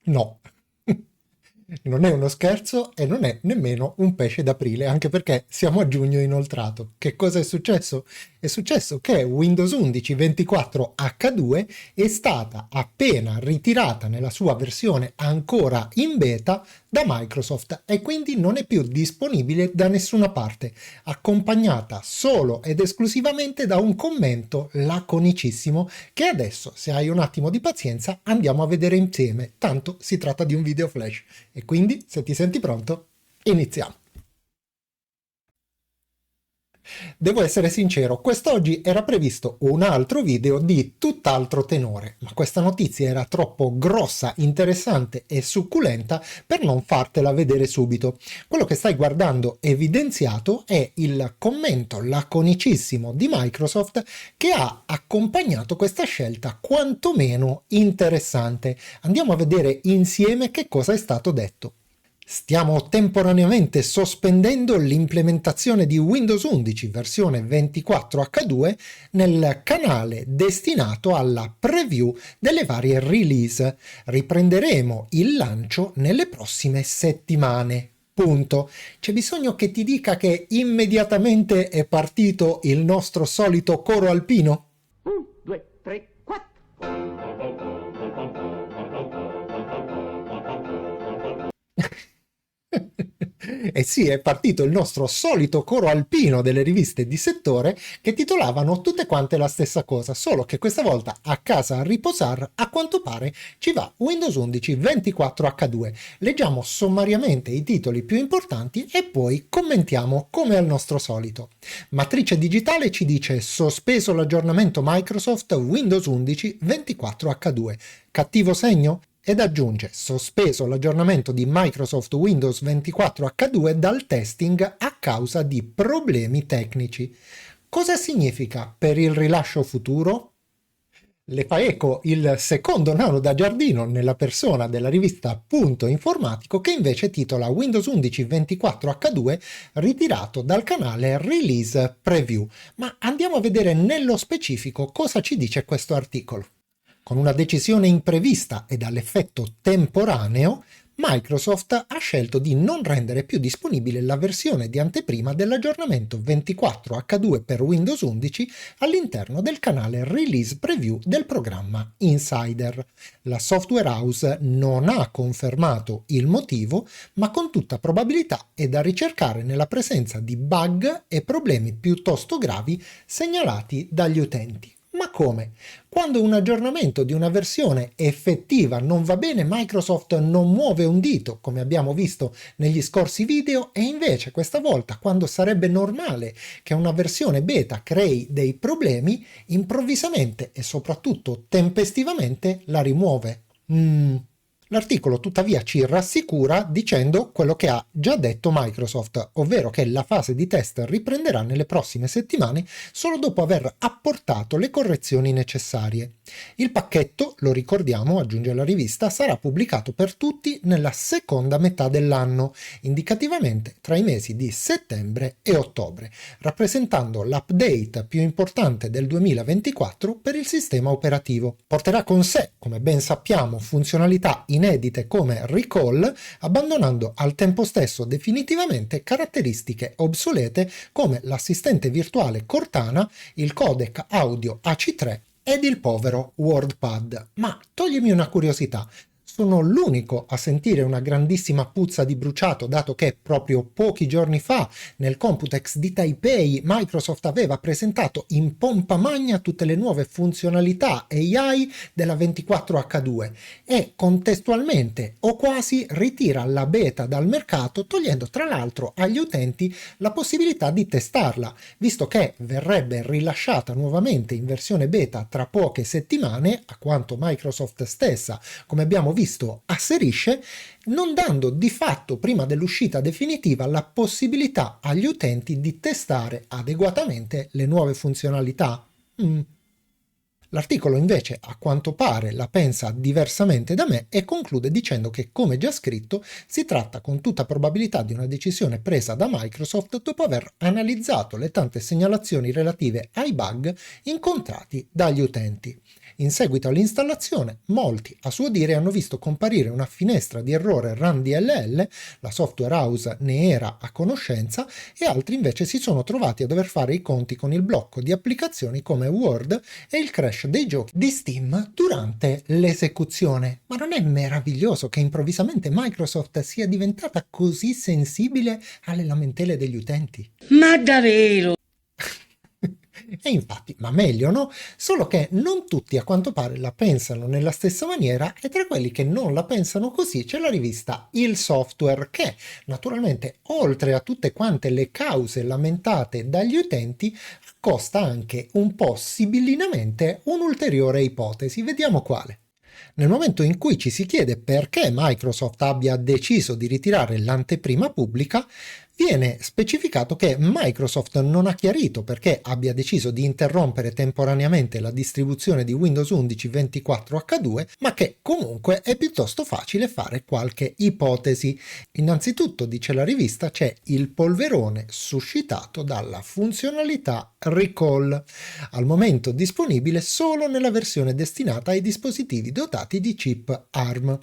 No, non è uno scherzo e non è nemmeno un pesce d'aprile, anche perché siamo a giugno inoltrato. Che cosa è successo? È successo che Windows 11 24H2 è stata appena ritirata nella sua versione ancora in beta da Microsoft e quindi non è più disponibile da nessuna parte, accompagnata solo ed esclusivamente da un commento laconicissimo che adesso, se hai un attimo di pazienza, andiamo a vedere insieme, tanto si tratta di un video flash. E quindi, se ti senti pronto, iniziamo. Devo essere sincero, quest'oggi era previsto un altro video di tutt'altro tenore, ma questa notizia era troppo grossa, interessante e succulenta per non fartela vedere subito. Quello che stai guardando evidenziato è il commento laconicissimo di Microsoft che ha accompagnato questa scelta quantomeno interessante. Andiamo a vedere insieme che cosa è stato detto. Stiamo temporaneamente sospendendo l'implementazione di Windows 11 versione 24H2 nel canale destinato alla preview delle varie release. Riprenderemo il lancio nelle prossime settimane. Punto. C'è bisogno che ti dica che immediatamente è partito il nostro solito coro alpino? 1, 2, 3, 4. E sì, è partito il nostro solito coro alpino delle riviste di settore che titolavano tutte quante la stessa cosa, solo che questa volta a casa a riposare a quanto pare ci va Windows 11 24H2. Leggiamo sommariamente i titoli più importanti e poi commentiamo come al nostro solito. Matrice Digitale ci dice sospeso l'aggiornamento Microsoft Windows 11 24H2. Cattivo segno? Ed aggiunge sospeso l'aggiornamento di Microsoft Windows 24H2 dal testing a causa di problemi tecnici. Cosa significa per il rilascio futuro? Le fa eco il secondo nano da giardino nella persona della rivista Punto Informatico che invece titola Windows 11 24H2 ritirato dal canale Release Preview. Ma andiamo a vedere nello specifico cosa ci dice questo articolo. Con una decisione imprevista e dall'effetto temporaneo, Microsoft ha scelto di non rendere più disponibile la versione di anteprima dell'aggiornamento 24H2 per Windows 11 all'interno del canale Release Preview del programma Insider. La software house non ha confermato il motivo, ma con tutta probabilità è da ricercare nella presenza di bug e problemi piuttosto gravi segnalati dagli utenti. Ma come? Quando un aggiornamento di una versione effettiva non va bene, Microsoft non muove un dito, come abbiamo visto negli scorsi video, e invece questa volta, quando sarebbe normale che una versione beta crei dei problemi, improvvisamente e soprattutto tempestivamente la rimuove. L'articolo tuttavia ci rassicura dicendo quello che ha già detto Microsoft, ovvero che la fase di test riprenderà nelle prossime settimane solo dopo aver apportato le correzioni necessarie. Il pacchetto, lo ricordiamo, aggiunge la rivista, sarà pubblicato per tutti nella seconda metà dell'anno, indicativamente tra i mesi di settembre e ottobre, rappresentando l'update più importante del 2024 per il sistema operativo. Porterà con sé, come ben sappiamo, funzionalità inedite come recall, abbandonando al tempo stesso definitivamente caratteristiche obsolete come l'assistente virtuale Cortana, il codec audio AC3 ed il povero WordPad. Ma toglimi una curiosità. Sono l'unico a sentire una grandissima puzza di bruciato, dato che proprio pochi giorni fa nel Computex di Taipei Microsoft aveva presentato in pompa magna tutte le nuove funzionalità AI della 24H2 e contestualmente o quasi ritira la beta dal mercato, togliendo tra l'altro agli utenti la possibilità di testarla, visto che verrebbe rilasciata nuovamente in versione beta tra poche settimane, a quanto Microsoft stessa, come abbiamo visto, asserisce, non dando di fatto prima dell'uscita definitiva la possibilità agli utenti di testare adeguatamente le nuove funzionalità. L'articolo invece a quanto pare la pensa diversamente da me e conclude dicendo che, come già scritto, si tratta con tutta probabilità di una decisione presa da Microsoft dopo aver analizzato le tante segnalazioni relative ai bug incontrati dagli utenti. In seguito all'installazione, molti, a suo dire, hanno visto comparire una finestra di errore Run DLL, la software house ne era a conoscenza, e altri invece si sono trovati a dover fare i conti con il blocco di applicazioni come Word e il crash dei giochi di Steam durante l'esecuzione. Ma non è meraviglioso che improvvisamente Microsoft sia diventata così sensibile alle lamentele degli utenti? Ma davvero? E infatti, ma meglio no? Solo che non tutti a quanto pare la pensano nella stessa maniera, e tra quelli che non la pensano così c'è la rivista Il Software, che naturalmente, oltre a tutte quante le cause lamentate dagli utenti, accosta anche un po' sibillinamente un'ulteriore ipotesi. Vediamo quale. Nel momento in cui ci si chiede perché Microsoft abbia deciso di ritirare l'anteprima pubblica, viene specificato che Microsoft non ha chiarito perché abbia deciso di interrompere temporaneamente la distribuzione di Windows 11 24H2, ma che comunque è piuttosto facile fare qualche ipotesi. Innanzitutto, dice la rivista, c'è il polverone suscitato dalla funzionalità Recall, al momento disponibile solo nella versione destinata ai dispositivi dotati di chip ARM.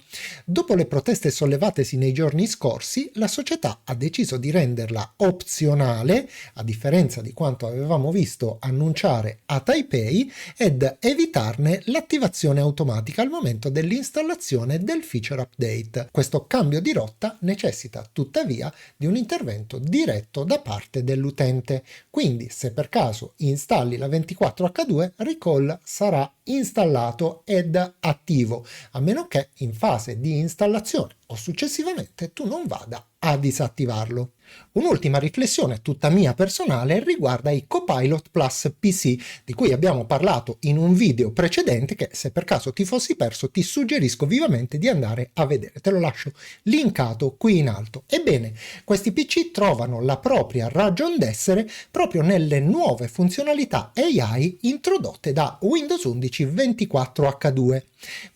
Dopo le proteste sollevatesi nei giorni scorsi, la società ha deciso di renderla opzionale, a differenza di quanto avevamo visto annunciare a Taipei, ed evitarne l'attivazione automatica al momento dell'installazione del feature update. Questo cambio di rotta necessita tuttavia di un intervento diretto da parte dell'utente, quindi se per caso installi la 24H2, Recall sarà installato ed attivo, a meno che in fase di installazione o successivamente tu non vada a disattivarlo. Un'ultima riflessione, tutta mia personale, riguarda i Copilot Plus PC, di cui abbiamo parlato in un video precedente che, se per caso ti fossi perso, ti suggerisco vivamente di andare a vedere. Te lo lascio linkato qui in alto. Ebbene, questi PC trovano la propria ragion d'essere proprio nelle nuove funzionalità AI introdotte da Windows 11 24H2.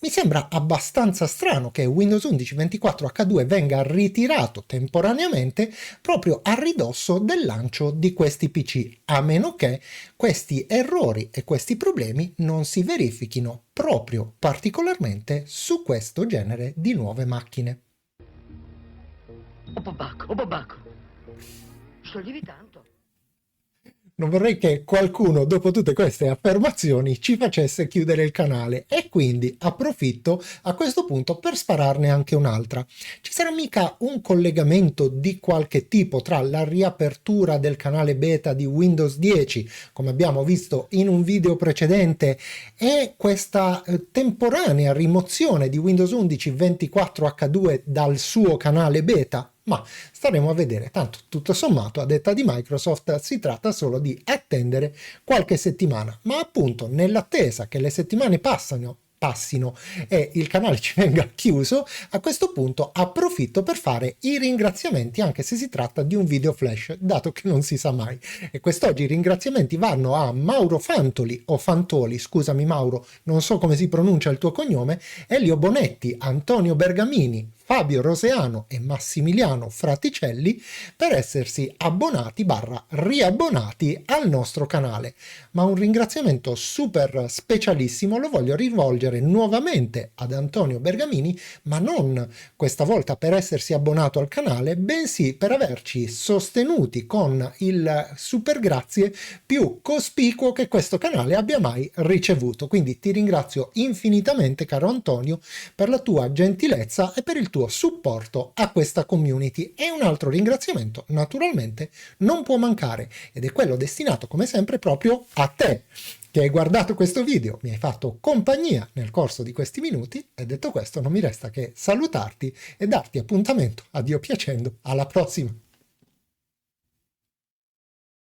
Mi sembra abbastanza strano che Windows 11 24H2 venga ritirato temporaneamente proprio a ridosso del lancio di questi PC, a meno che questi errori e questi problemi non si verifichino proprio particolarmente su questo genere di nuove macchine. Oh babacco, scioglievi tanto. Non vorrei che qualcuno, dopo tutte queste affermazioni, ci facesse chiudere il canale, e quindi approfitto a questo punto per spararne anche un'altra. Ci sarà mica un collegamento di qualche tipo tra la riapertura del canale beta di Windows 10, come abbiamo visto in un video precedente, e questa temporanea rimozione di Windows 11 24H2 dal suo canale beta? Ma staremo a vedere, tanto tutto sommato, a detta di Microsoft, si tratta solo di attendere qualche settimana, ma appunto nell'attesa che le settimane passino e il canale ci venga chiuso, a questo punto approfitto per fare i ringraziamenti, anche se si tratta di un video flash, dato che non si sa mai. E quest'oggi i ringraziamenti vanno a Mauro Fantoli, o Fantoli, scusami Mauro, non so come si pronuncia il tuo cognome, Elio Bonetti, Antonio Bergamini, Fabio Roseano e Massimiliano Fraticelli per essersi abbonati / riabbonati al nostro canale. Ma un ringraziamento super specialissimo lo voglio rivolgere nuovamente ad Antonio Bergamini, ma non questa volta per essersi abbonato al canale, bensì per averci sostenuti con il super grazie più cospicuo che questo canale abbia mai ricevuto. Quindi ti ringrazio infinitamente, caro Antonio, per la tua gentilezza e per il tuo supporto a questa community. E un altro ringraziamento naturalmente non può mancare, ed è quello destinato come sempre proprio a te che hai guardato questo video, mi hai fatto compagnia nel corso di questi minuti, e detto questo non mi resta che salutarti e darti appuntamento, a Dio piacendo, alla prossima.